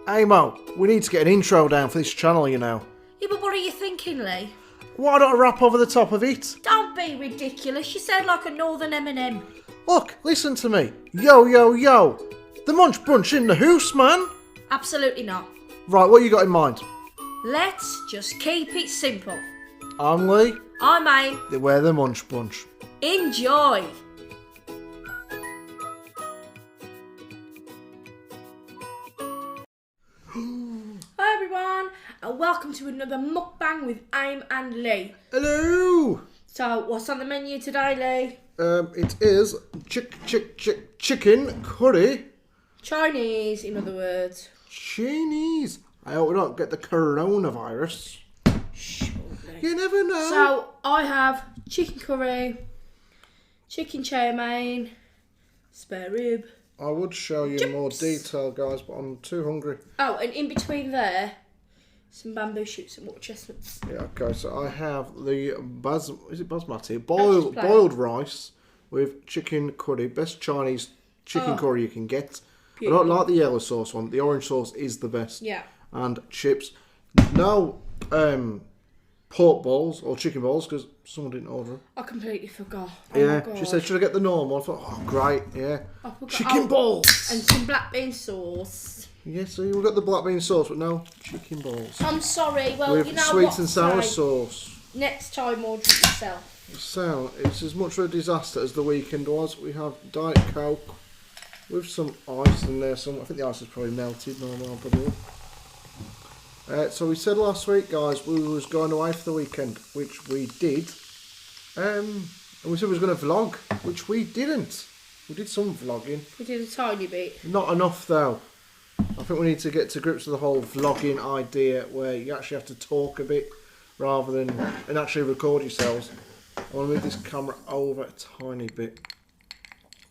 Hey Mo, we need to get an intro down for this channel, you know. Yeah, but what are you thinking, Leigh? Why don't I rap over the top of it? Don't be ridiculous. You sound like a northern M&M. Look, listen to me. Yo, yo, yo. The Munch Bunch in the house, man. Absolutely not. Right, what you got in mind? Let's just keep it simple. I'm Leigh. I'm Aim. We're the Munch Bunch. Enjoy. Hi everyone, and welcome to another mukbang with Aim and Leigh. Hello. So, what's on the menu today, Leigh? It is chicken curry. Chinese, in other words. Chinese. I hope we don't get the coronavirus. Surely. You never know. So, I have chicken curry, chicken chow mein, spare rib. I would show you more detail, guys, but I'm too hungry. Oh, and in between there, some bamboo shoots and water chestnuts. Yeah, okay, so I have the basmati? Boiled rice with chicken curry. Best Chinese chicken curry you can get. Beautiful. I don't like the yellow sauce one. The orange sauce is the best. Yeah. And chips. No pork balls or chicken balls because someone didn't order them. I completely forgot. Yeah, oh she said, should I get the normal? I thought, oh, great, yeah. Forgot. Chicken balls! And some black bean sauce. Yeah, so we've got the black bean sauce, but no chicken balls. I'm sorry, well, with you know sweet what and sour say. sauce. Next time, order it yourself. So, it's as much of a disaster as the weekend was. We have Diet Coke with some ice in there. I think the ice is probably melted, no, probably. So we said last week, guys, we was going away for the weekend, which we did. And we said we was going to vlog, which we didn't. We did some vlogging. We did a tiny bit. Not enough, though. I think we need to get to grips with the whole vlogging idea where you actually have to talk a bit rather than and actually record yourselves. I want to move this camera over a tiny bit.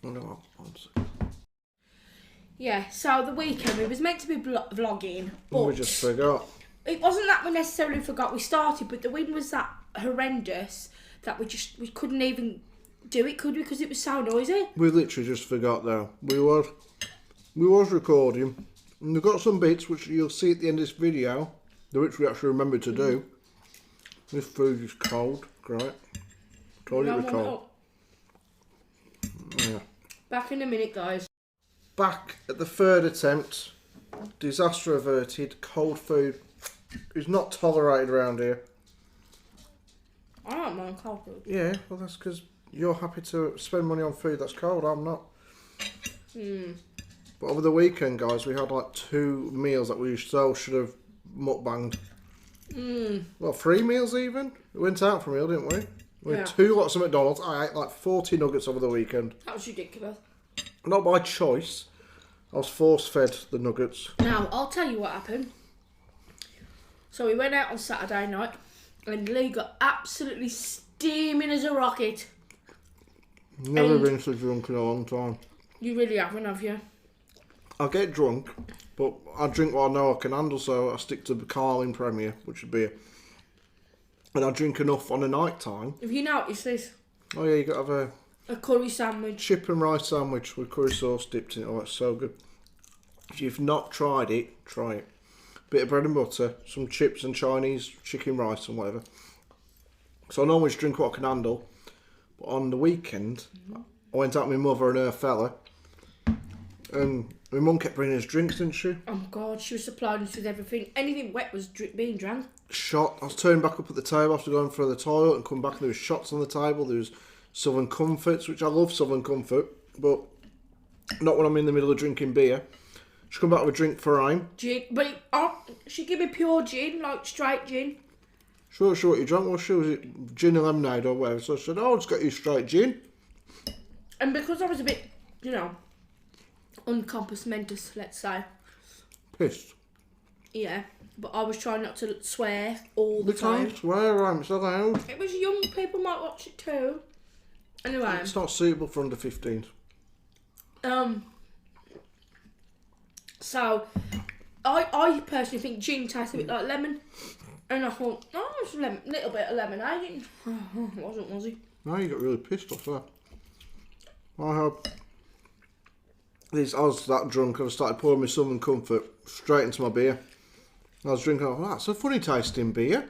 Oh, no, one second. Yeah, so the weekend, we was meant to be vlogging, but we just forgot. It wasn't that we necessarily forgot we started, but the wind was that horrendous that we couldn't even do it, could we? Because it was so noisy. We literally just forgot, though. We was recording, and we've got some bits which you'll see at the end of this video, which we actually remembered to do. This food is cold, great. Told it was cold. Yeah. Back in a minute, guys. Back at the third attempt, disaster averted. Cold food is not tolerated around here. I don't mind cold food. Yeah, well that's because you're happy to spend money on food that's cold. I'm not. But over the weekend, guys, we had like 2 meals that we should have mukbanged. Well, 3 meals even. We went out for a meal, didn't we? We had 2 lots of McDonald's. I ate like 40 nuggets over the weekend. That was ridiculous. Not by choice. I was force-fed the nuggets. Now, I'll tell you what happened. So we went out on Saturday night and Leigh got absolutely steaming as a rocket. Never been so drunk in a long time. You really haven't, have you? I get drunk, but I drink what I know I can handle, so I stick to the Carling Premier, which is beer. And I drink enough on a night time. Have you noticed this? Oh yeah, you got to have a curry sandwich. Chip and rice sandwich with curry sauce dipped in it. Oh, it's so good. If you've not tried it, try it. Bit of bread and butter, some chips and Chinese chicken rice and whatever. So I normally just drink what I can handle. But on the weekend, I went out with my mother and her fella. And my mum kept bringing us drinks, didn't she? Oh my God, she was supplying us with everything. Anything wet was being drank. Shot. I was turning back up at the table after going for the toilet and come back and there was shots on the table. There was Southern Comforts, which I love Southern Comfort, but not when I'm in the middle of drinking beer. She come back with a drink for Aim. Gin, but she gave me pure gin, like straight gin. Sure, what you drank was it gin and lemonade or whatever. So I said, oh, I'll just get you straight gin. And because I was a bit, uncompass mentis, let's say. Pissed. Yeah, but I was trying not to swear all the time. You can't swear, Aim, it's allowed. It was young people might watch it too. Anyway. It's not suitable for under 15s. So, I personally think gin tastes a bit like lemon. And I thought, oh, it's a little bit of lemonade. Was it? No, you got really pissed off there. I hope I was that drunk, I started pouring my Southern Comfort straight into my beer. I was drinking, oh, that's a funny tasting beer.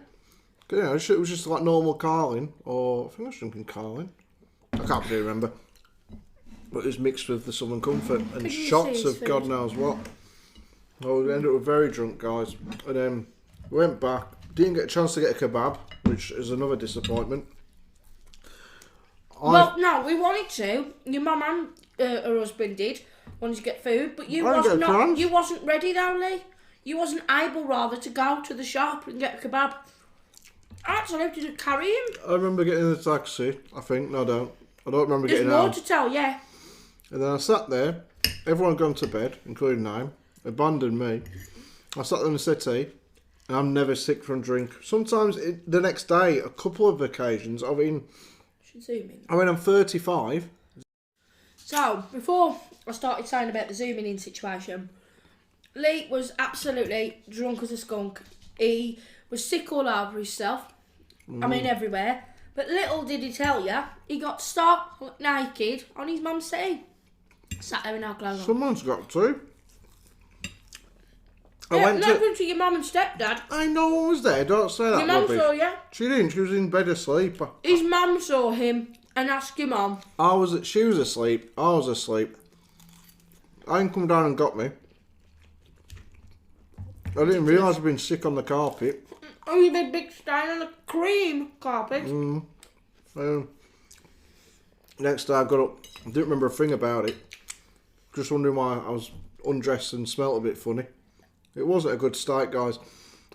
You know, it was just like normal Carling, or I think I was drinking Carling. I can't really remember. But it was mixed with the Southern Comfort and shots of food? God knows what. Well, we ended up very drunk, guys. And then we went back, didn't get a chance to get a kebab, which is another disappointment. Well, no, we wanted to. Your mum and her husband did wanted to get food, but you wasn't ready though, Leigh. You wasn't able, rather, to go to the shop and get a kebab. Actually, I didn't carry him. I remember getting in the taxi, I think. No, I don't. I don't remember getting out. There's more to tell, yeah. And then I sat there, everyone had gone to bed, including Naim, abandoned me. I sat there in the settee, and I'm never sick from drink. Sometimes the next day, a couple of occasions, I mean, I'm 35. So, before I started saying about the zooming in situation, Leigh was absolutely drunk as a skunk. He was sick all over himself. I mean, everywhere. But little did he tell you, he got stark naked on his mum's settee. Sat there in our clothes on. Someone's got to. I went to your mum and stepdad. I know one was there, don't say that. Your mum saw you. She didn't, she was in bed asleep. His mum saw him and asked your mum. She was asleep, I was asleep. I didn't come down and got me. I didn't realise I'd been sick on the carpet. Oh, you had a big stain on the cream carpet. Next day I got up, I didn't remember a thing about it. Just wondering why I was undressed and smelt a bit funny. It wasn't a good start, guys.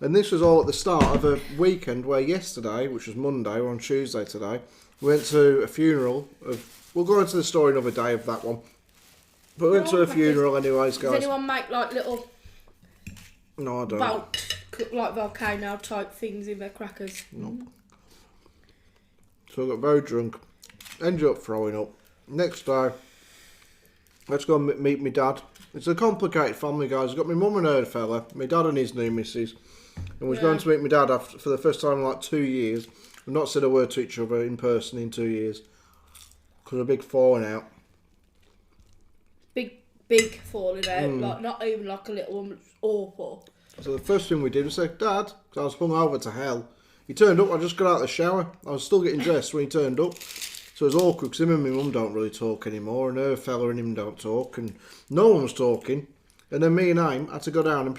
And this was all at the start of a weekend where yesterday, which was Monday, we're on Tuesday today, we went to a funeral we'll go into the story another day of that one. But we went to a funeral anyways, guys. Does anyone make like little... No, I don't. Like volcano type things in their crackers? Nope. So I got very drunk. Ended up throwing up. Next day, let's go and meet my dad. It's a complicated family, guys. I've got my mum and her fella, my dad and his new missus. And we're going to meet my dad for the first time in like 2 years. We've not said a word to each other in person in 2 years. Because of a big falling out. Big falling out. Like, not even like a little one. It's awful. So the first thing we did was say, Dad, because I was hungover to hell. He turned up, I just got out of the shower. I was still getting dressed when he turned up. So it was awkward because him and my mum don't really talk anymore, and her fella and him don't talk, and no one was talking. And then me and Aim had to go down and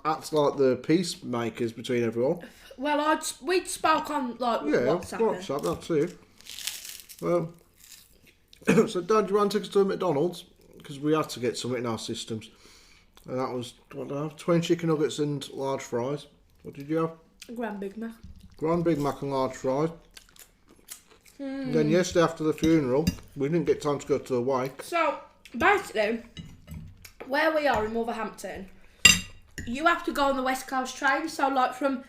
act like the peacemakers between everyone. Well, we'd spoke on like WhatsApp, that's it. Well, so Dad, do you want to take us to a McDonald's? Because we had to get something in our systems. And that was, what did I have? 20 chicken nuggets and large fries. What did you have? Grand Big Mac. Grand Big Mac and large fries. Then yesterday after the funeral, we didn't get time to go to the wake. So, basically, where we are in Wolverhampton, you have to go on the West Coast train. So, like, from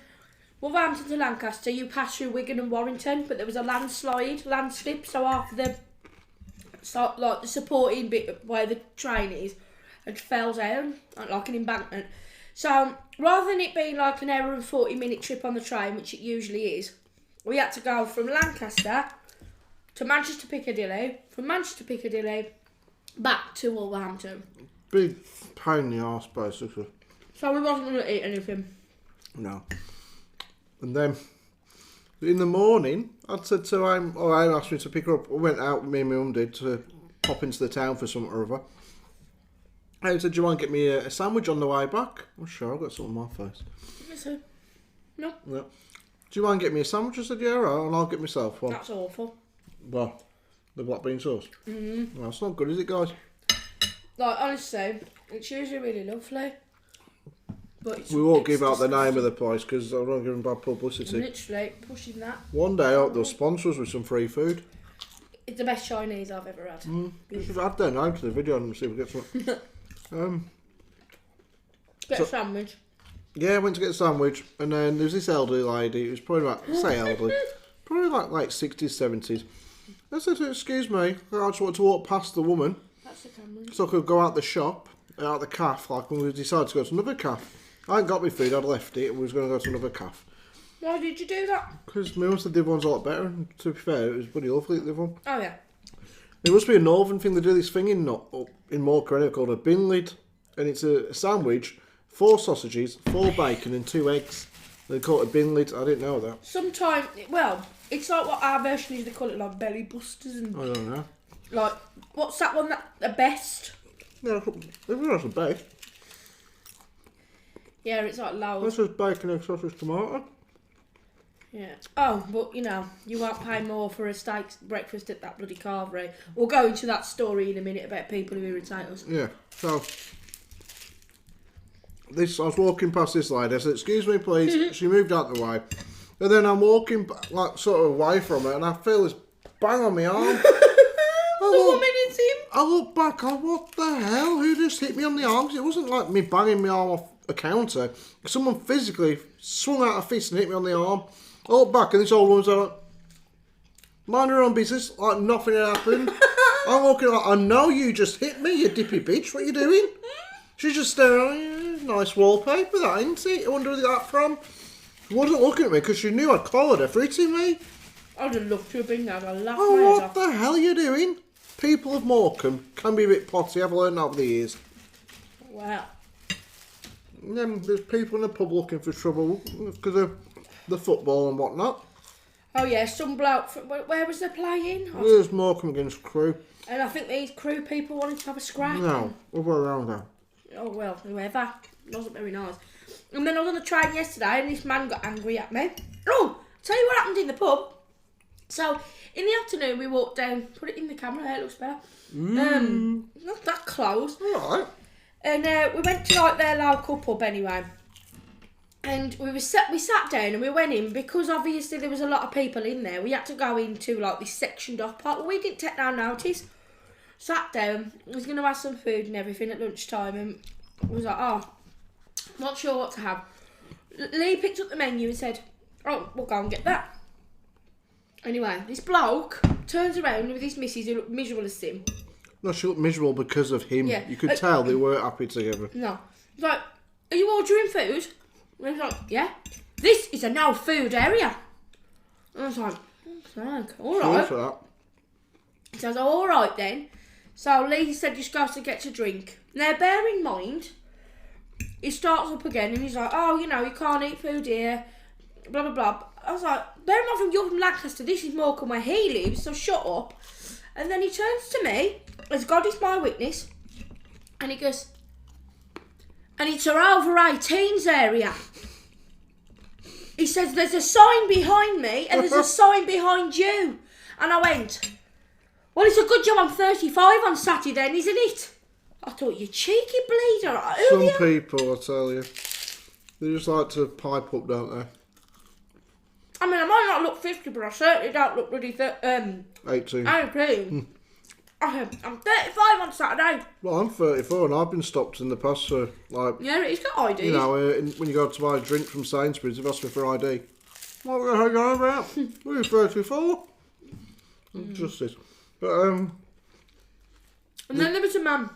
Wolverhampton to Lancaster, you pass through Wigan and Warrington, but there was a landslip, so after the supporting bit where the train is, it fell down, like an embankment. So, rather than it being like an hour and 40-minute trip on the train, which it usually is, we had to go from Lancaster to Manchester Piccadilly, from Manchester Piccadilly back to Wolverhampton. Big pain in the arse, basically. So we wasn't going to eat anything. No. And then, in the morning, I'd said to Aim asked me to pick her up. I went out, me and my mum did, to pop into the town for something or other. Aim said, do you want to get me a sandwich on the way back? I'm sure, I've got something on my face. Yes, no. No. Do you mind getting me a sandwich? I said, yeah, right, and I'll get myself one. That's awful. Well, the black bean sauce? Mm-hmm. Well, it's not good, is it, guys? Like, honestly, it's usually really lovely. But we won't give out the name of the place because I don't give them bad publicity. Literally, pushing that. One day I hope they'll sponsor us with some free food. It's the best Chinese I've ever had. You should add their name to the video and see if we get some. Get a sandwich. Yeah, I went to get a sandwich, and then there's this elderly lady, who's probably like, say elderly, probably like 60s, 70s. I said, excuse me, I just want to walk past the woman. That's the camera. So I could go out the shop, out the cafe, like when we decided to go to another cafe. I hadn't got my food, I'd left it, and we was going to go to another cafe. Why did you do that? Because my mum said the other one's a lot better, and to be fair, it was pretty lovely, the other one. Oh, yeah. It must be a northern thing. They do this thing in Morecambe called a bin lid. And it's a sandwich, 4 sausages, 4 bacon and 2 eggs. They call it a bin lid. I didn't know that. Sometimes, well, it's like what our version is. They call it like belly busters and... I don't know. Like, what's that one? The best? Yeah, that's the best. Yeah, it's like loud. This is bacon, egg, sausage, tomato. Yeah. Oh, but you know, you won't pay more for a steak breakfast at that bloody carvery. We'll go into that story in a minute about people who irritate us. Yeah. So, I was walking past this lady. I said, "Excuse me, please." She moved out the way, and then I'm walking like sort of away from her, and I feel this bang on my arm. I look back. What the hell? Who just hit me on the arm? 'Cause it wasn't like me banging my arm off a counter. Someone physically swung out a fist and hit me on the arm. I look back and this old woman's like, mind her own business, like nothing had happened. I'm walking like, I know you just hit me, you dippy bitch, what are you doing? She's just staring at me, nice wallpaper that, ain't it? I wonder who that from. She wasn't looking at me because she knew I'd collared her for hitting me. I'd have loved to have been there, I'd laugh my Oh, head what off. the hell are you doing? People of Morecambe can be a bit potty, I've learned over the years. Wow. And then there's people in the pub looking for trouble because of the football and whatnot. Oh yeah, some bloke, where was they playing? There's Morecambe against Crew. And I think these Crew people wanted to have a scrap. No, other way around there. Oh well, whoever. Wasn't very nice. And then I was on the train yesterday and this man got angry at me. Oh, tell you what happened in the pub. So, in the afternoon we walked down, put it in the camera, it looks better. Not that close. Alright. And we went to like their local pub anyway. And we sat down and we went in because obviously there was a lot of people in there. We had to go into like this sectioned off part. Well, we didn't take no notice. Sat down, I was going to have some food and everything at lunchtime and I was like, oh, not sure what to have. Leigh picked up the menu and said, oh, we'll go and get that. Anyway, this bloke turns around with his missus who looked miserable as sin. No, she looked miserable because of him. Yeah. You could tell they weren't happy together. No. He's like, are you ordering food? And I was like, yeah. This is a no food area. And I was like, all right. For that. He says, oh, all right then. So Leigh said, just go to get a drink. Now, bear in mind, he starts up again and he's like, oh, you know, you can't eat food here, blah, blah, blah. I was like, bear in mind, you're from Lancaster, this is Morecambe where he lives, so shut up. And then he turns to me, as God is my witness, and he goes, and it's our over 18s area. He says, there's a sign behind me and there's a sign behind you. And I went, well, it's a good job I'm 35 on Saturday then, isn't it? I thought, you cheeky bleeder. Some people, I tell you, they just like to pipe up, don't they? I mean, I might not look 50, but I certainly don't look bloody 18. 18. I'm 35 on Saturday. Well, I'm 34 and I've been stopped in the past for, like... Yeah, he's got IDs. You know, when you go to buy a drink from Sainsbury's, they've asked me for ID. What the heck are you on about? We're 34. Justice. But, And then there was a man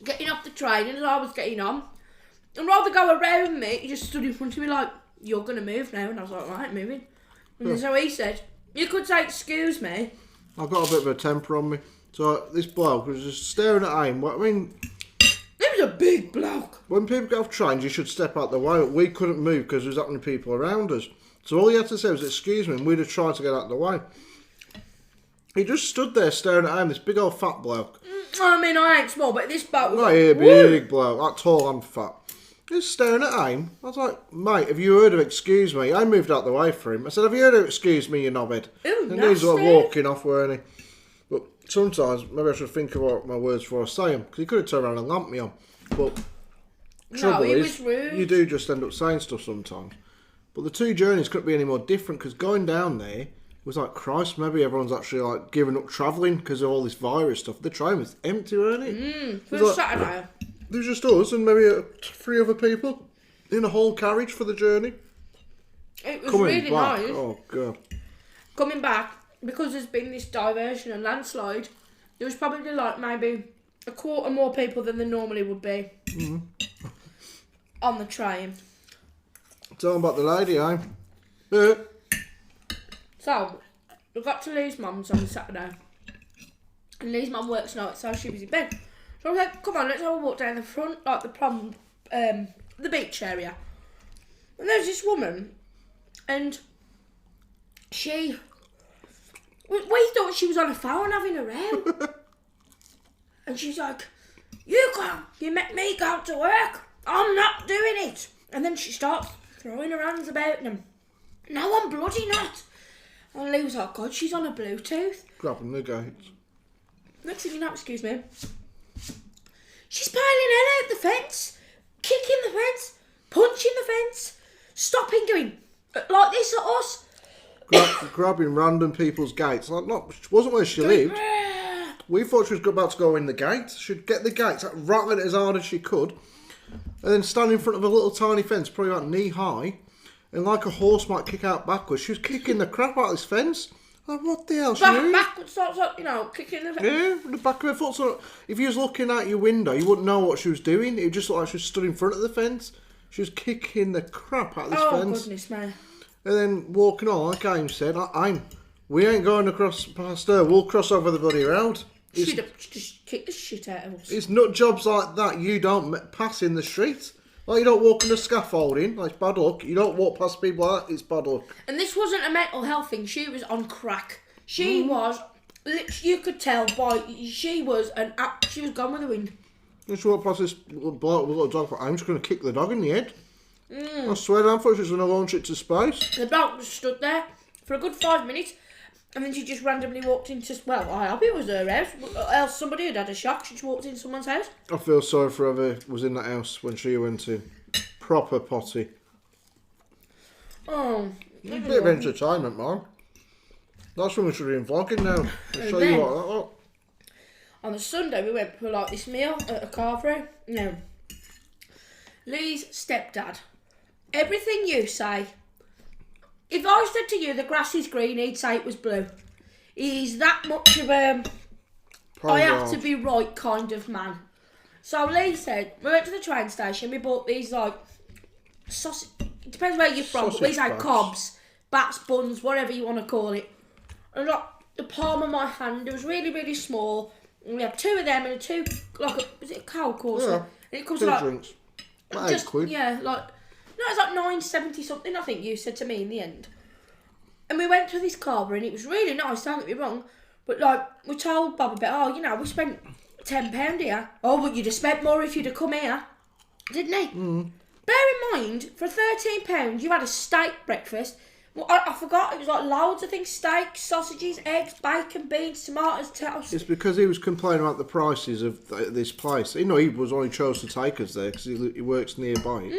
getting off the train, and as I was getting on, and rather go around me, he just stood in front of me like, you're going to move now. And I was like, right, moving. And then so he said, you could say, excuse me. I've got a bit of a temper on me. So this bloke was just staring at him. I mean... He was a big bloke. When people get off trains, you should step out the way. We couldn't move because there was that many people around us. So all he had to say was, excuse me, and we'd have tried to get out of the way. He just stood there staring at him, this big old fat bloke. I mean, I ain't small, but this bloke was Not here, big bloke, like tall and fat. Just staring at him. I was like, mate, have you heard of excuse me? I moved out the way for him. I said, have you heard of excuse me, you knobhead? Ooh, and he's like walking off, weren't he? But sometimes, maybe I should think about my words before I say them, because he could have turned around and lamped me on. But trouble he is, was rude. you do just end up saying stuff sometimes. But the two journeys couldn't be any more different, because going down there was like, Christ, maybe everyone's actually like giving up travelling because of all this virus stuff. The train was empty, weren't it? For like, Saturday. There was just us and maybe 3 other people in a whole carriage for the journey. It was really back, nice. oh God. Coming back, because there's been this diversion and landslide, there was probably like maybe a quarter more people than there normally would be on the train. Tell them about the lady, eh? So, we got to Leigh's mum's on Saturday. And Lee's mum works nights, so she was in bed. So I was like, come on, let's have a walk down the front, like the beach area. And there's this woman, and we thought she was on the phone having a row. And she's like, you make me go to work. I'm not doing it. And then she starts throwing her hands about them. No, I'm bloody not. And Leigh was like, God, she's on a Bluetooth. Grabbing the gates. Next thing you know, excuse me, she's piling her out the fence, kicking the fence, punching the fence, stopping, doing like this at us. Grabbing random people's gates. Like, not, it wasn't where she lived. We thought she was about to go in the gate. She'd get the gates, rattling it as hard as she could, and then stand in front of a little tiny fence, probably about knee high, and like a horse might kick out backwards, she was kicking the crap out of this fence. Like, what the hell? Backwards, starts like, kicking the fence. Yeah, the back of her foot. So if you was looking out your window, you wouldn't know what she was doing. It would just look like she was stood in front of the fence. She was kicking the crap out of this fence. Oh, goodness me. And then walking on, like Aim said, we ain't going across past her. We'll cross over the bloody road. She'd have just kicked the shit out of us. It's nut jobs like that you don't pass in the street. Like, you don't walk on the scaffolding. Like, it's bad luck. You don't walk past people like that. It's bad luck. And this wasn't a mental health thing. She was on crack. She was, you could tell by, she was gone with the wind. Just walk past this bloke with a little dog. I'm just going to kick the dog in the head. I swear down for she was going to launch it to space. The dog just stood there for a good 5 minutes, and then she just randomly walked into, well, I hope it was her house, else somebody had had a shock. She just walked into someone's house. I feel sorry for whoever was in that house when she went in. Proper potty. Oh. A bit of entertainment, man. That's when we should be vlogging now. I'll show you what that was. On the Sunday, we went for like this meal at a carvery. Now, Leigh's stepdad, everything you say, if I said to you the grass is green, he'd say it was blue. He's that much of I have to be right kind of man. So Leigh said, we went to the train station, we bought these like sausage, it depends where you're from, but these like cobs, bats, buns, whatever you want to call it. And like the palm of my hand, it was really, really small. And we had two of them and was it a cow course? Yeah. And it comes Two like drinks. Like £8. Yeah, like no, it's like £9.70 something. I think you said to me in the end. And we went to this carver and it was really nice. Don't get me wrong, but like we told Bob about, we spent £10 here. Oh, but you'd have spent more if you'd have come here, didn't he? Bear in mind, for £13, you had a steak breakfast. Well, I forgot, it was like loads of things: steak, sausages, eggs, bacon, beans, tomatoes, toast. It's because he was complaining about the prices of this place. He was only chose to take us there because he works nearby.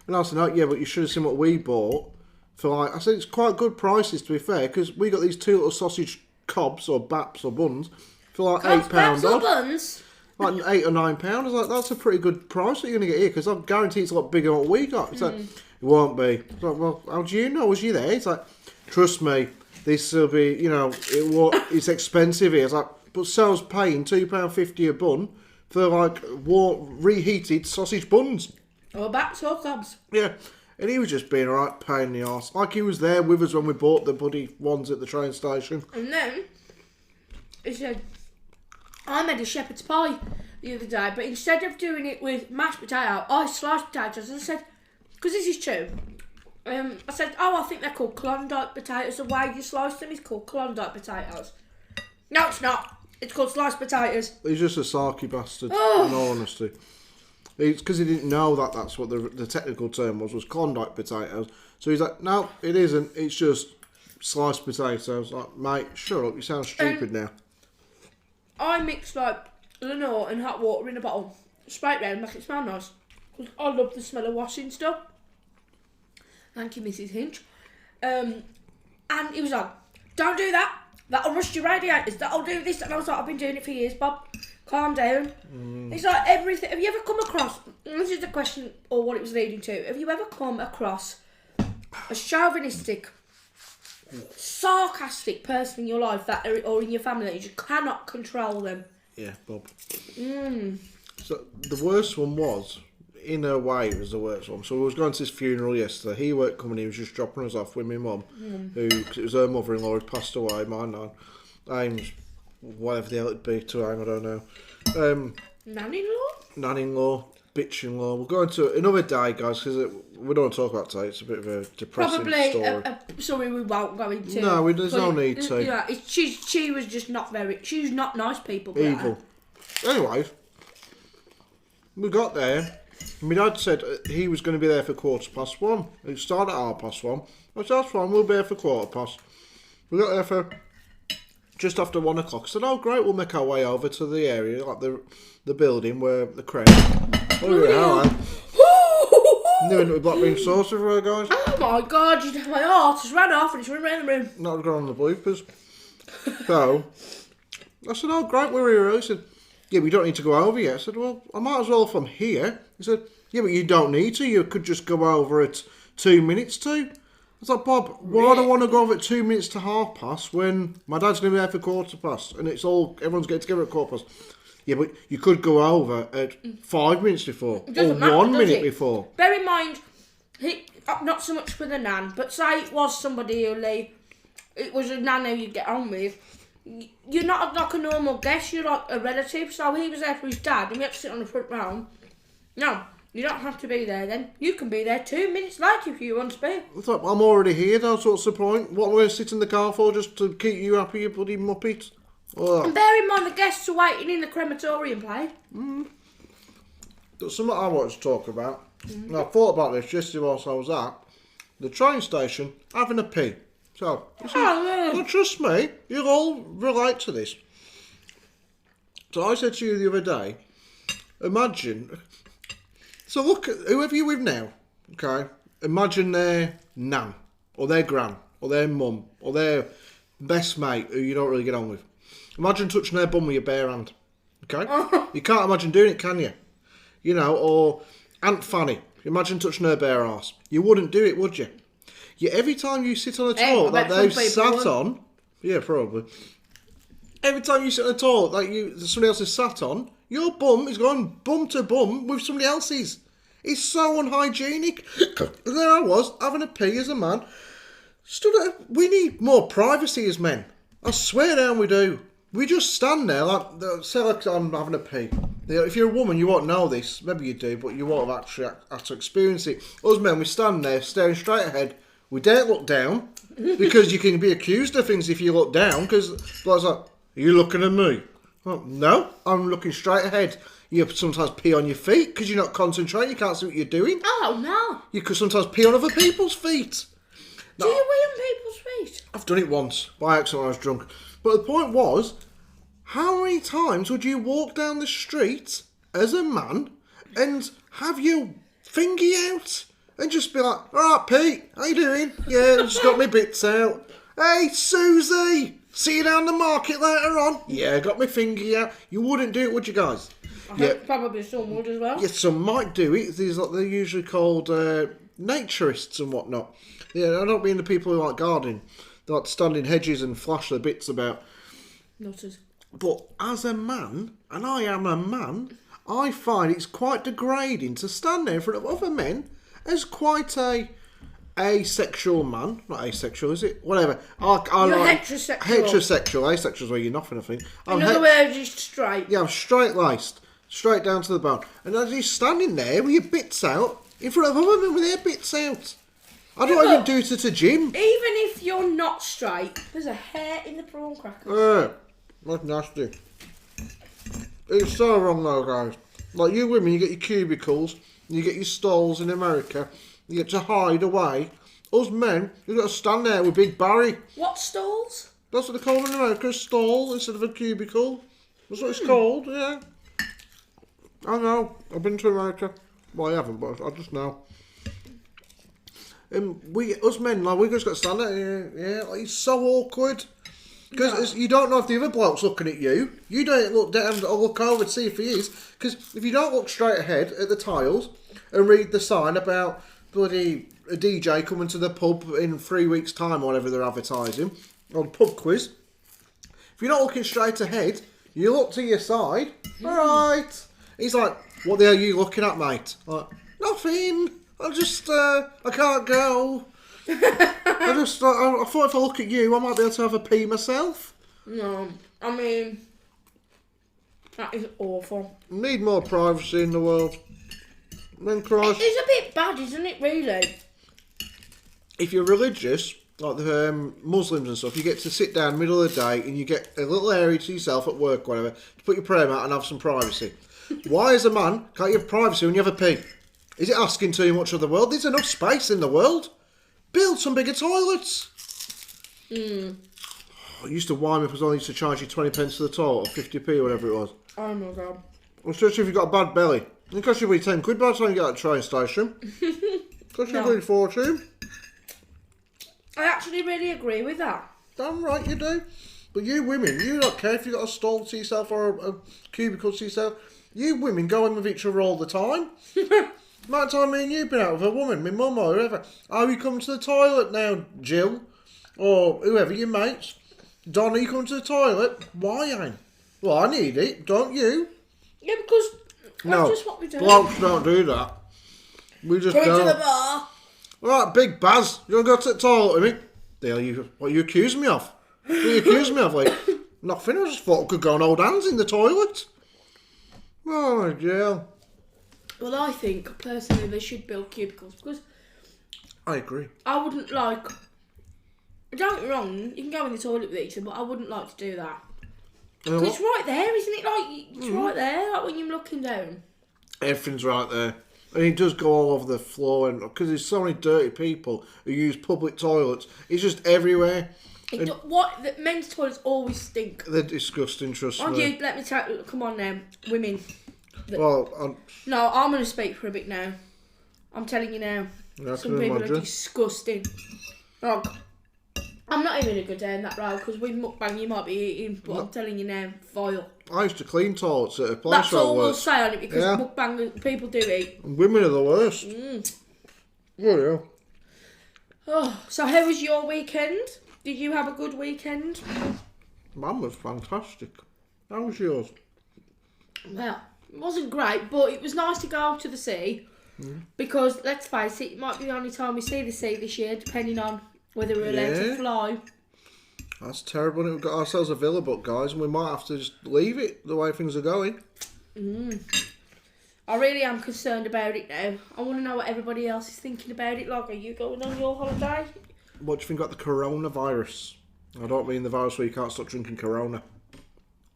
And I said, yeah, but you should have seen what we bought for like, I said, it's quite good prices to be fair, because we got these two little sausage cobs or baps or buns for like £8 odd. Buns? Like £8 or £9. I was like, that's a pretty good price that you're going to get here, because I guarantee it's a lot bigger than what we got. It's like, it won't be. It's like, well, how do you know? Was you there? It's like, trust me, this will be, it's expensive here. It's like, but Sal's paying £2.50 a bun for like reheated sausage buns. Or bats or cobs. Yeah. And he was just being a right pain in the arse. Like he was there with us when we bought the buddy ones at the train station. And then he said, I made a shepherd's pie the other day, but instead of doing it with mashed potato, I sliced potatoes. And I said, because this is true, I said, I think they're called Klondike potatoes. The way you slice them is called Klondike potatoes. No, it's not. It's called sliced potatoes. He's just a sarky bastard, in all honesty. It's because he didn't know that's what the technical term was Klondike potatoes. So he's like, no, it isn't. It's just sliced potatoes. Like, mate, shut up. You sound stupid now. I mix like Lenore and hot water in a bottle, spray it round, make it smell nice. Because I love the smell of washing stuff. Thank you, Mrs. Hinch. And he was like, don't do that. That'll rust your radiators. That'll do this. And I was like, I've been doing it for years, Bob. Calm down. It's like everything. Have you ever come across, and this is the question or what it was leading to, have you ever come across a chauvinistic, sarcastic person in your life or in your family that you just cannot control them? Yeah, Bob. So the worst one was, in a way, it was the worst one. So we was going to his funeral yesterday. He weren't coming. He was just dropping us off with my mum, who, cause it was her mother-in-law who passed away, my nan. Ames whatever the hell it'd be to him, I don't know. Nan-in-law? Nan-in-law, bitch-in-law. We'll go into another day, guys, because we don't want to talk about today. It's a bit of a depressing story. Sorry, we won't go into. No, there's no need to. Yeah, she was just not very. She's not nice people. Evil. Anyways, we got there. My dad said he was going to be there for 1:15. It started at 1:30. I said, that's fine, we'll be there for 1:15. We got there for just after 1 o'clock. I said, oh great, we'll make our way over to the area, like the building where the crane. New into the black bean sauce for her, guys. Oh my god, my heart has run off and it's run around the room. Not gone on the bloopers. So, I said, oh great, we're here. He said, yeah, we don't need to go over yet. I said, well, I might as well if I'm here. He said, yeah, but you don't need to. You could just go over at 2 minutes to. I was like, Bob, why do I want to go over at 2 minutes to 1:30 when my dad's going to be there for 1:15 and everyone's getting together at 1:15? Yeah, but you could go over at 5 minutes before or 1 minute before. Bear in mind, not so much for the nan, but say it was somebody who it was a nan who you'd get on with. You're not like a normal guest, you're like a relative. So he was there for his dad and we had to sit on the front row. No, you don't have to be there then. You can be there 2 minutes later if you want to be. I thought, I'm already here though, so what's the point? What am I going to sit in the car for, just to keep you happy, you bloody muppet? Oh. And bear in mind the guests are waiting in the crematorium place. There's something I wanted to talk about. And I thought about this just whilst I was at the train station having a pee. So, well, trust me, you'll all relate to this. So I said to you the other day, imagine, so look at whoever you're with now, okay, imagine their nan, or their gran, or their mum, or their best mate who you don't really get on with. Imagine touching their bum with your bare hand, okay? You can't imagine doing it, can you? You know, or Aunt Fanny, imagine touching her bare arse. You wouldn't do it, would you? Yeah, every time you sit on a toilet that they've sat on, yeah, probably. Every time you sit on a toilet that somebody else has sat on, your bum is going bum to bum with somebody else's. It's so unhygienic. And there I was, having a pee as a man. We need more privacy as men. I swear down we do. We just stand there say like I'm having a pee. If you're a woman, you won't know this. Maybe you do, but you won't have actually had to experience it. Us men, we stand there staring straight ahead. We daren't look down because you can be accused of things if you look down. Because I was like, are you looking at me? Well, no, I'm looking straight ahead. You sometimes pee on your feet because you're not concentrating. You can't see what you're doing. Oh, no. You could sometimes pee on other people's feet. Do you pee on people's feet? I've done it once by accident when I was drunk. But the point was, how many times would you walk down the street as a man and have your fingy out? And just be like, alright Pete, how you doing? Yeah, just got my bits out. Hey Susie, see you down the market later on. Yeah, got my fingy out. You wouldn't do it, would you guys? I hope probably some would as well. Yeah, some might do it. They're usually called naturists and whatnot. Yeah, I don't mean the people who like gardening. They like to stand in hedges and flash their bits about. Nutters. But as a man, and I am a man, I find it's quite degrading to stand there in front of other men as quite a asexual man. Not asexual, is it? Whatever. You're like heterosexual. Heterosexual. Asexual is where you're nothing, I think. In other words, you're straight. Yeah, I'm straight-laced. Straight down to the bone. And as you're standing there with your bits out, in front of other men with their bits out. I don't even do it at a gym. Even if you're not straight, there's a hair in the prawn crackers. That's nasty. It's so wrong though, guys. Like you women, you get your cubicles, you get your stalls in America, you get to hide away. Us men, you've got to stand there with Big Barry. What stalls? That's what they call them in America, a stall instead of a cubicle. That's what it's called, yeah. I know, I've been to America. Well, I haven't, but I just know. Us men, like, we just got to stand there, yeah, like, it's so awkward. Because you don't know if the other bloke's looking at you. You don't look down or look over to see if he is. Because if you don't look straight ahead at the tiles and read the sign about bloody a DJ coming to the pub in 3 weeks' time or whatever they're advertising, on pub quiz, if you're not looking straight ahead, you look to your side. Alright. He's like, what the hell are you looking at, mate? Like, nothing. I can't go. I thought if I look at you, I might be able to have a pee myself. No. I mean, that is awful. Need more privacy in the world. Then Christ, It's a bit bad, isn't it, really? if you're religious, like the Muslims and stuff, you get to sit down middle of the day and you get a little area to yourself at work, whatever, to put your prayer mat and have some privacy. Why, as a man, can't you have privacy when you have a pee? Is it asking too much of the world? There's enough space in the world. Build some bigger toilets. I used to wind me up because I used to charge you 20 pence for the toilet, or 50p, or whatever it was. Oh my god. Especially if you've got a bad belly. It costs you 10 quid by the time you get out of the train station. Costs you a fortune. I actually really agree with that. Damn right you do. But you women, you don't care if you've got a stall to yourself or a cubicle to yourself. You women go in with each other all the time. Amount of time me and you've been out with a woman, my mum or whoever. Oh, you come to the toilet now, Jill? Or whoever, your mates. Donna, you come to the toilet? Why, Anne? Well, I need it, don't you? Yeah, because that's just what we do. Blokes don't do that. We just Come go. to the bar. Alright, Big Baz, you want to go to the toilet with me? What are you accusing me of? What are you accusing me of? Like, nothing, I just thought I could go and hold hands in the toilet. Oh, my God. Well, I think, personally, they should build cubicles because I agree. I wouldn't like... Don't get me wrong, you can go in the toilet with each other, but I wouldn't like to do that. Because it's right there, isn't it? Like, it's right there, like when you're looking down. Everything's right there. And it does go all over the floor, and because there's so many dirty people who use public toilets, it's just everywhere. The men's toilets always stink. They're disgusting, trust me. You, let me tell you, come on now, women. Well, No, I'm going to speak for a bit now. I'm telling you now. Yeah, Some people are disgusting. Like, I'm not even going to go down that road because with mukbang you might be eating, but I'm telling you now, vile. I used to clean toilets at a place. That's all we'll say on it because mukbang people do eat. Women are the worst. Yeah. Oh, so how was your weekend? Did you have a good weekend? Mine was fantastic. How was yours? Well, it wasn't great, but it was nice to go to the sea because, let's face it, it might be the only time we see the sea this year, depending on whether we're allowed to fly. That's terrible. We've got ourselves a villa book, guys, and we might have to just leave it the way things are going. I really am concerned about it now. I want to know what everybody else is thinking about it. Like, are you going on your holiday? What do you think about the coronavirus? I don't mean the virus where you can't stop drinking Corona.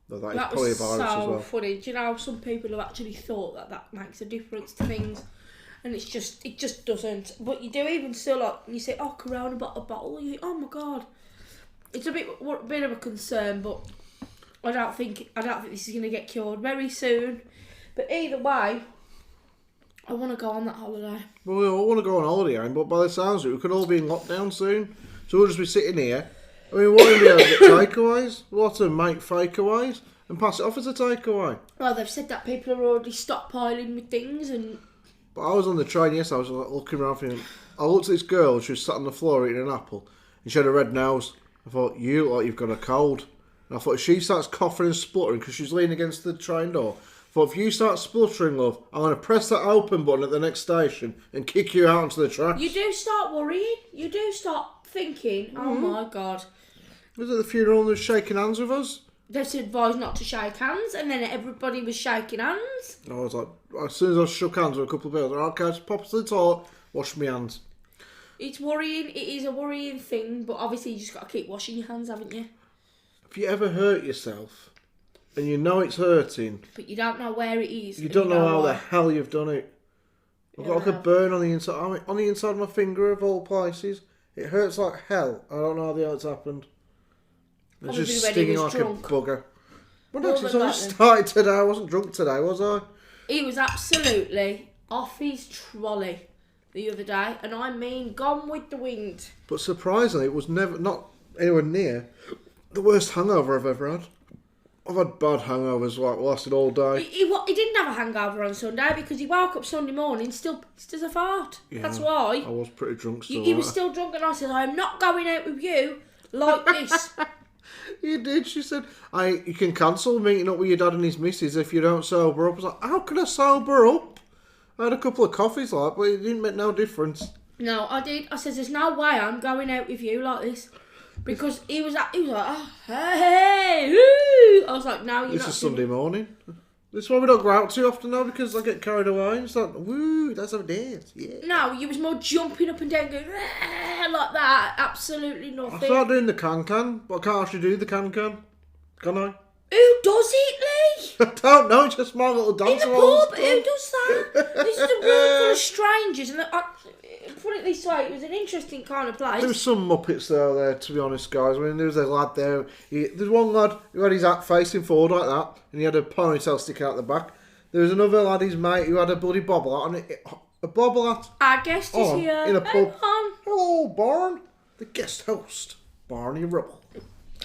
Though that is probably a virus as well. Funny. Do you know some people have actually thought that makes a difference to things, and it just doesn't. But you do even still, like, you say, oh, Corona bottle, you, oh my god, it's a bit of a concern. But I don't think this is going to get cured very soon. But either way, I want to go on that holiday. Well, we all want to go on holiday, but by the sounds of it, we could all be in lockdown soon. So we'll just be sitting here. I mean, what are we able to get takeaways? We'll have to make fakeaways and pass it off as a takeaway. Well, they've said that people are already stockpiling with things and... But I was on the train yesterday, I was like, looking around thinking, I looked at this girl, she was sat on the floor eating an apple, and she had a red nose. I thought, you look like you've got a cold. And I thought, if she starts coughing and spluttering because she's leaning against the train door, I thought, if you start spluttering, love, I'm going to press that open button at the next station and kick you out into the trash. You do start worrying. You do start thinking, oh my god. Was it the funeral and they were shaking hands with us? They said advised not to shake hands, and then everybody was shaking hands. I was like, as soon as I shook hands with a couple of people, I was like, okay, just pop to the toilet, wash my hands. It's worrying. It is a worrying thing, but obviously you just got to keep washing your hands, haven't you? Have you ever hurt yourself and you know it's hurting, but you don't know where it is? You don't know how the hell you've done it. I've got like a burn on the inside. I mean, on the inside of my finger of all places. It hurts like hell. I don't know how the hell it's happened. It's just stinging like drunk. A bugger. Well, actually, I just started today. I wasn't drunk today, was I? He was absolutely off his trolley the other day, and I mean gone with the wind. But surprisingly, it was not anywhere near the worst hangover I've ever had. I've had bad hangovers like lasted all day. He didn't have a hangover on Sunday because he woke up Sunday morning still as a fart. Yeah, that's why. I was pretty drunk still. He was still drunk, and I said, I am not going out with you like this. You did. She said, you can cancel meeting up with your dad and his missus if you don't sober up. I was like, how can I sober up? I had a couple of coffees, like, but it didn't make no difference. No, I did. I said, there's no way I'm going out with you like this. Because he was like, oh, hey, woo. I was like, no, you're This not. is Sunday morning. This is why we don't go out too often now, because I get carried away. It's like, woo, let's have a dance. Yeah. No, you was more jumping up and down, going like that. Absolutely nothing. I started doing the can, but I can't actually do the can. Can I? Who does it, Leigh? I don't know. It's just my little dance. In the pub, who does that? This is a room full of strangers, and put it this way, it was an interesting kind of place. There was some muppets there, to be honest, guys. I mean, there was a lad there. There's one lad who had his hat facing forward like that, and he had a ponytail sticking out the back. There was another lad, his mate, who had a bloody bobble hat, a bobble hat. Our guest is here. In a pub. On. Hello, Barn. The guest host, Barney Rubble.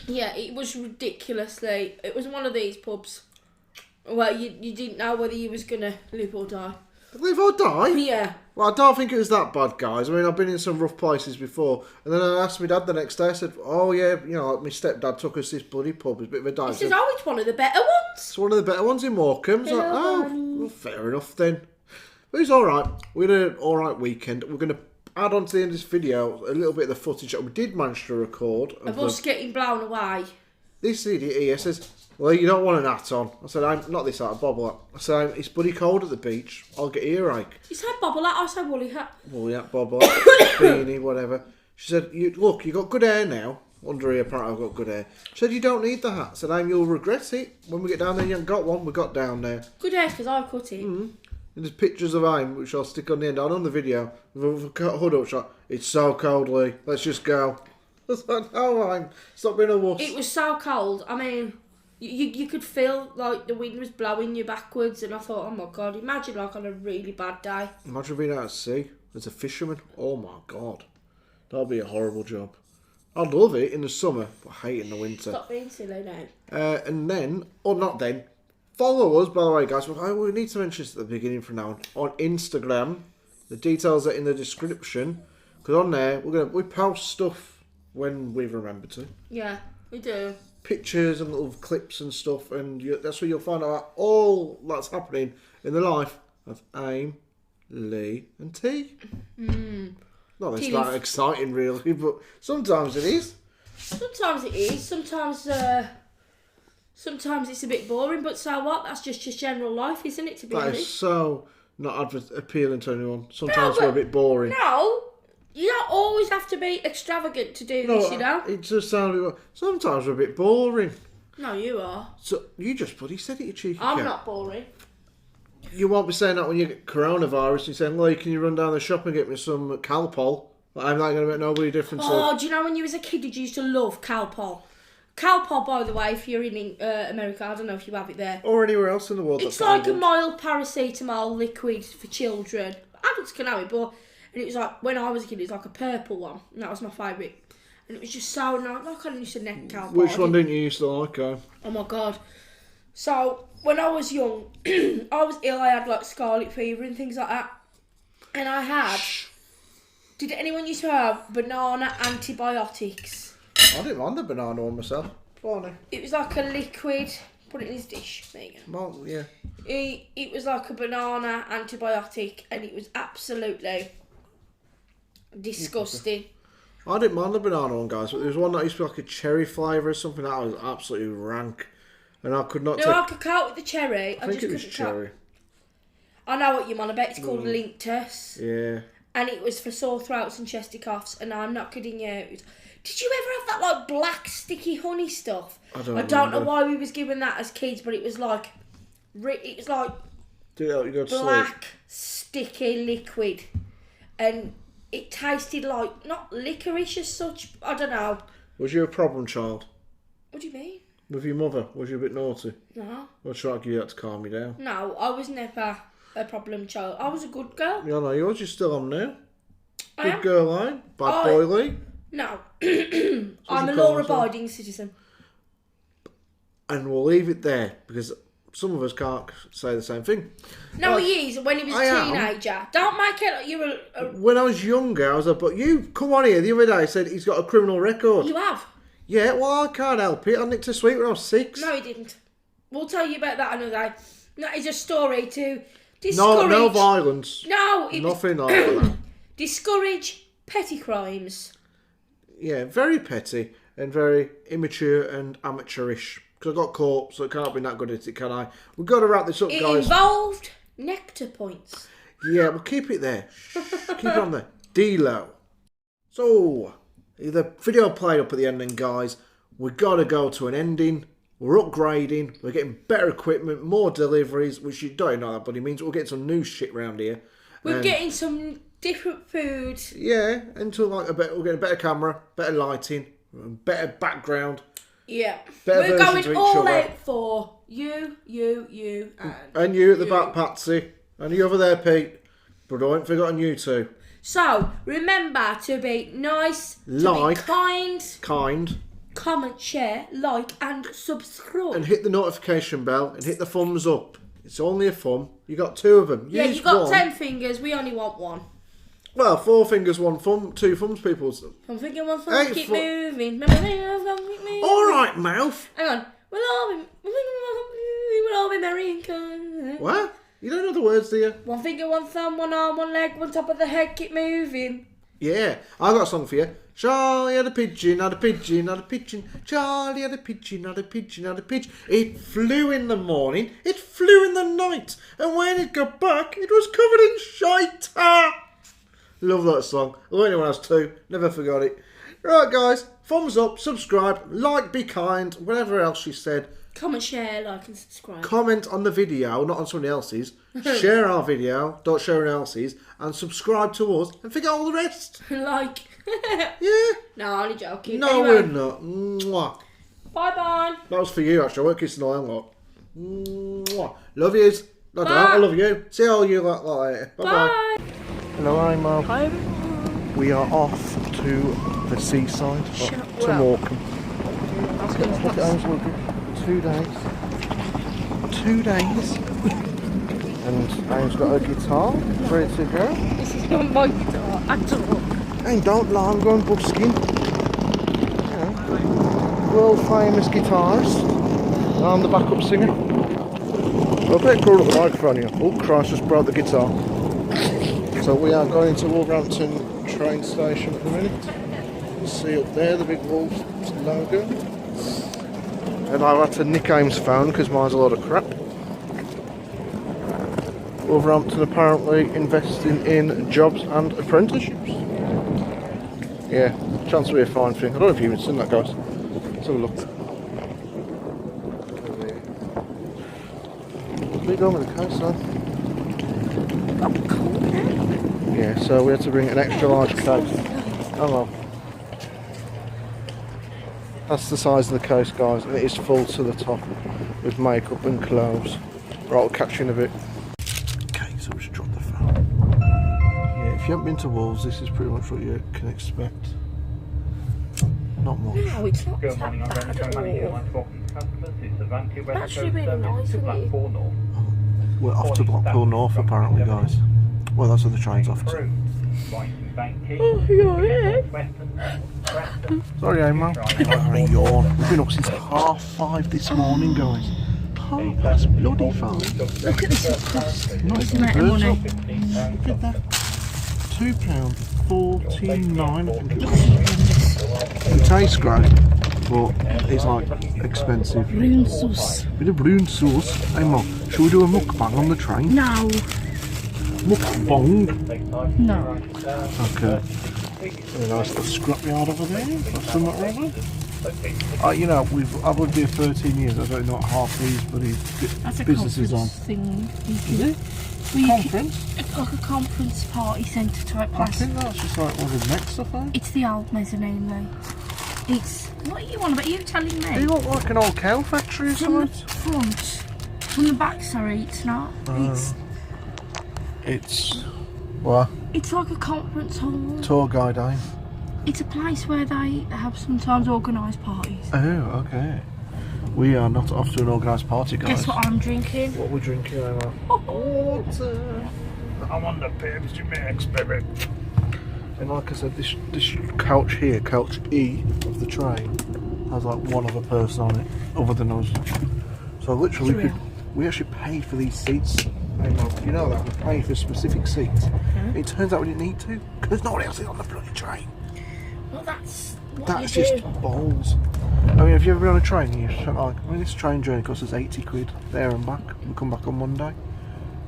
Yeah, it was ridiculously. It was one of these pubs where you didn't know whether you was gonna live or die. Live or die? Yeah. Well, I don't think it was that bad, guys. I mean, I've been in some rough places before. And then I asked my dad the next day, I said, oh, yeah, you know, like my stepdad took us to this bloody pub. It's a bit of a dive. He says, oh, it's one of the better ones. It's one of the better ones in Morecambe. It's like, Hello, oh, well, fair enough then. But it's alright. We had an alright weekend. We're going to add on to the end of this video a little bit of the footage that we did manage to record. Of us getting blown away. This idiot here says, well, you don't want an hat on. I said, I'm not this hat, a bobble hat. I said, it's bloody cold at the beach. I'll get earache. You said bobble hat, I said woolly hat. Woolly hat, bobble hat, beanie, whatever. She said, look, you got good hair now. Under here, apparently I've got good hair. She said, you don't need the hat. I said, you'll regret it. When we get down there, you haven't got one. We got down there. Good hair, because I cut it. And there's pictures of him, which I'll stick on the end. On the video, with a hood up shot. It's so cold, Leigh. Let's just go. I was like, no, stop being a wuss. It was so cold. I mean, you could feel like the wind was blowing you backwards, and I thought, oh my god, imagine like on a really bad day. Imagine being out at sea as a fisherman. Oh my god. That'd be a horrible job. I'd love it in the summer, but I hate it in the winter. Stop being silly now. And then, or not then, follow us, by the way, guys. We need to mention this at the beginning from now on Instagram. The details are in the description. Because on there, we post stuff when we remember to. Yeah, we do. Pictures and little clips and stuff. And that's where you'll find out all that's happening in the life of Aim, Leigh and T. Not that it's that exciting, really, but sometimes it is. Sometimes it is. Sometimes it's a bit boring, but so what? That's just your general life, isn't it, to be honest? That is so not appealing to anyone. Sometimes we're a bit boring. No, you don't always have to be extravagant to do this, you know? It just sounds a bit... Sometimes we're a bit boring. No, you are. So, you just bloody said it, you cheeky I'm cat. not boring. You won't be saying that when you get coronavirus. You're saying, Leigh, can you run down the shop and get me some Calpol? I'm not going to make nobody different. Oh, do you know when you was a kid, did you used to love Calpol? Calpol, by the way, if you're in America, I don't know if you have it there. Or anywhere else in the world. It's like a mild paracetamol liquid for children. Adults can have it, but... And it was like, when I was a kid, it was like a purple one. And that was my favourite. And it was just so nice. Like I used to neck Calpol. Which one didn't you used to like, Oh my god. So, when I was young, I was ill. I had like scarlet fever and things like that. And I had... Did anyone used to have banana antibiotics? I didn't mind the banana one myself. Barney. It was like a liquid. Put it in his dish. There you go. Well, yeah. It was like a banana antibiotic, and it was absolutely disgusting. I didn't mind the banana one, guys, but there was one that used to be like a cherry flavour or something that was absolutely rank. And I could not No, I could cope with the cherry. I think it was cherry. I know what you mean. I bet it's called Linctus. Yeah. And it was for sore throats and chesty coughs, and I'm not kidding you. Did you ever have that like black sticky honey stuff? I don't know why we was given that as kids, but it was like Did it help you go to black sleep? sticky liquid, and it tasted like not licorice as such. I don't know. Was you a problem child? What do you mean? With your mother? Was you a bit naughty? No. Or try to give you that to calm you down? No, I was never a problem child. I was a good girl. Yeah, no, yours. You're still on now. I Good am. girl, line. Bad boy, Leigh. No. I'm a law-abiding citizen. And we'll leave it there because some of us can't say the same thing. No, he is. When he was a teenager. Don't make it like you're When I was younger, I was like, but you, come on here. The other day, said he's got a criminal record. You have? Yeah, well, I can't help it. I nicked a sweet when I was 6. No, he didn't. We'll tell you about that another day. That is a story to discourage... No violence. No. Nothing like that. Discourage petty crimes. Yeah, very petty. and very immature and amateurish. Because I got caught, so it can't be that good at it, can I? We've got to wrap this up, guys. It involved nectar points. Yeah, we'll keep it there. Keep it on there. D-Lo. So, the video played up at the ending, guys. We've got to go to an ending. We're upgrading. We're getting better equipment, more deliveries, which you don't know that, but it means we're getting some new shit around here. We're getting some different food. Yeah, into like we're getting a better camera, better lighting, better background. Yeah. Better We're versions going of each all other. out for you, And you at the back, Patsy. And you over there, Pete. But I haven't forgotten you two. So, remember to be nice, to be kind, comment, share, like, and subscribe. And hit the notification bell and hit the thumbs up. It's only a thumb. You got 2 of them. Yeah, you got 10 fingers. We only want 1. Well, 4 fingers, 1 thumb, 2 thumbs, people. I'm thinking 1 thumb. Keep moving. Keep moving. All right, mouth. Hang on. We'll all be merry and kind. What? You don't know the words, do you? 1 finger, 1 thumb, 1 arm, 1 leg, 1 top of the head. Keep moving. Yeah, I got a song for you. Charlie had a pigeon, had a pigeon, had a pigeon. Charlie had a pigeon, had a pigeon, had a pigeon. It flew in the morning, it flew in the night, and when it got back, it was covered in shite. Love that song. Although anyone has 2, never forgot it. Right, guys, thumbs up, subscribe, like, be kind, whatever else she said. Comment, share, like, and subscribe. Comment on the video, not on somebody else's. Share our video, don't share anyone else's, and subscribe to us, and forget all the rest. Like. Yeah. No, I'm only joking. No, anyway, we're not. Mwah. Bye-bye. That was for you, actually. I won't kiss an eye on lot. Mwah. Love yous. I don't. Bye. I love you. See all you lot later. Bye-bye. Bye. Hello, I'm Mo. Hi, everyone. We are off to the seaside. To Morecambe. Look at those, look. 2 days. 2 days. And Aim's got her guitar ready to go. This is not my guitar at all. Hey, don't lie, I'm going busking. Yeah. World famous guitarist. I'm the backup singer. I'll better call up the microphone here. Oh Christ, just broke the guitar. So we are going to Wolverhampton train station at the minute. See up there the big Wolves logo. And I've had to nick Aim's phone because mine's a lot of crap. Wolverhampton apparently investing in jobs and apprenticeships. Yeah, chance will be a fine thing. I don't know if you've even seen that, guys. Let's have a look. Big on with the coastline. Yeah, so we had to bring an extra large coat. Oh well. That's the size of the coast, guys, and it is full to the top with makeup and clothes. Right, I'll catch you in a bit. Okay, so we just dropped the phone. Yeah, if you haven't been to Wolves, this is pretty much what you can expect. Not much. No, it's not that bad at all. Actually really nice, isn't it? We're off to Blackpool North, apparently, guys. Well, that's where the train's off to. Oh, you're here. Sorry, Emma. I yawn. We've been up since 5:30 this morning, guys. 5:30 bloody 5. Look at this cost. Not Isn't even that birds money? up. Look at that. £2.49, I think it was. It tastes great, but it's like expensive. Brown sauce. Bit of brown sauce. Hey Mum, should we do a mukbang on the train? No. Mukbang? No. Okay. Very nice little scrapyard over there. That's some rather. You know, I've lived here 13 years. I don't know what half these bloody businesses on. Thing. Is it? Conference? It's like a conference party centre type I place. think that's just like one of the next stuff, eh? It's the old mezzanine though. It's... What are you on about? You telling me? You look like an old cow factory or From the something. front. From the back, sorry, it's not. It's... What? It's like a conference hall. Tour guide, eh? It's a place where they have sometimes organised parties. Oh, okay. We are not off to an organised party, guys. Guess what I'm drinking? What we're drinking, Emma? Water. I'm on the Pepsi Max, baby. And like I said, this couch here, couch E of the train, has like one other person on it, other than us. So literally, we actually paid for these seats. You know that we paid for specific seats. It turns out we didn't need to, because nobody else is on the bloody train. Well, that's what That's you just do. balls. I mean, have you ever been on a train? You just like, this train journey costs us 80 quid there and back. We come back on Monday,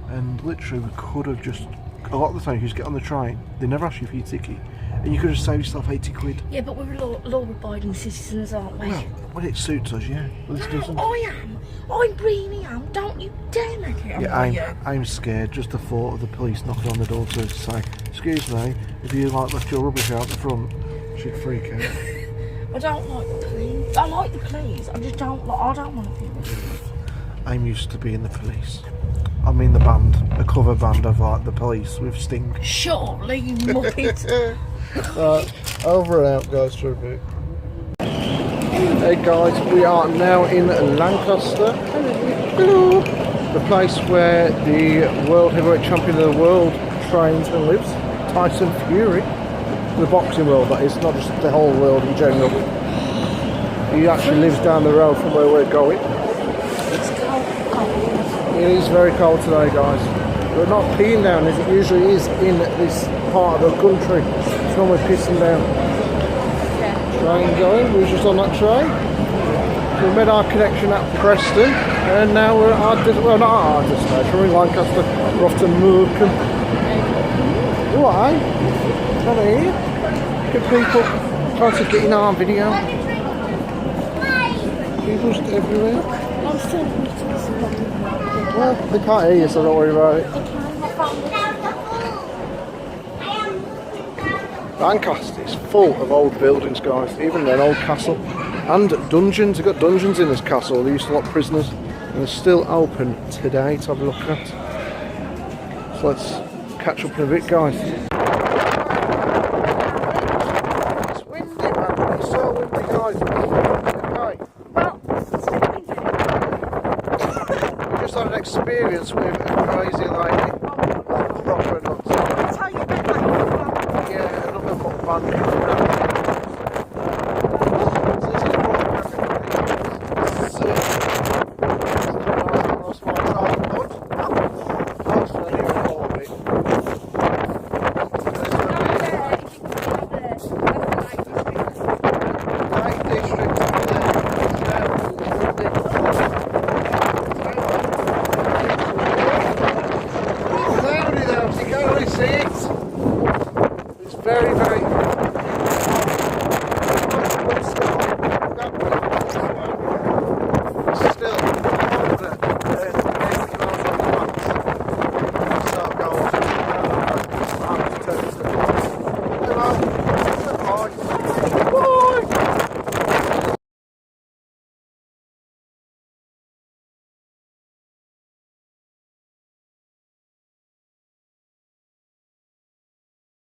and literally we could have just. A lot of the time, you just get on the train. They never ask you for your ticket, and you could have saved yourself 80 quid. Yeah, but we're law-abiding citizens, aren't we? Well, when it suits us, yeah. But this doesn't. I am. I really am. Don't you dare make it about you. I'm scared. Just the thought of the police knocking on the door to say, "Excuse me, if you like left your rubbish out the front," she'd freak out. I don't like the police. I like the police. I just don't like. I don't want to be with them. I'm used to being the police. I mean the band, a cover band of like the police with Sting. Surely, you muppet. Over and out, guys, for a bit. Hey guys, we are now in Lancaster. Hello. The place where the world heavyweight champion of the world trains and lives, Tyson Fury. The boxing world, that is, not just the whole world in general. He actually lives down the road from where we're going. It's cold. It is very cold today, guys. We're not peeing down as it usually is in this part of the country. It's normally pissing down. Yeah. Train going, we were just on that train. We made our connection at Preston, and now we're at our, well, not our destination, we're in Lancaster. We're off to MUKBANG. Why? Come here. Good people trying to get in our video. People just everywhere. I'm still Well, they can't hear you, so don't worry about it. Lancaster is full of old buildings, guys, even an old castle. And dungeons, they've got dungeons in this castle. They used to lock prisoners, and they're still open today to have a look at. So let's catch up in a bit, guys. It's windy, man. It's so windy, guys. Okay. We just had an experience with a crazy lady. Proper nuts. I'll tell you about that. Yeah, another mukbang.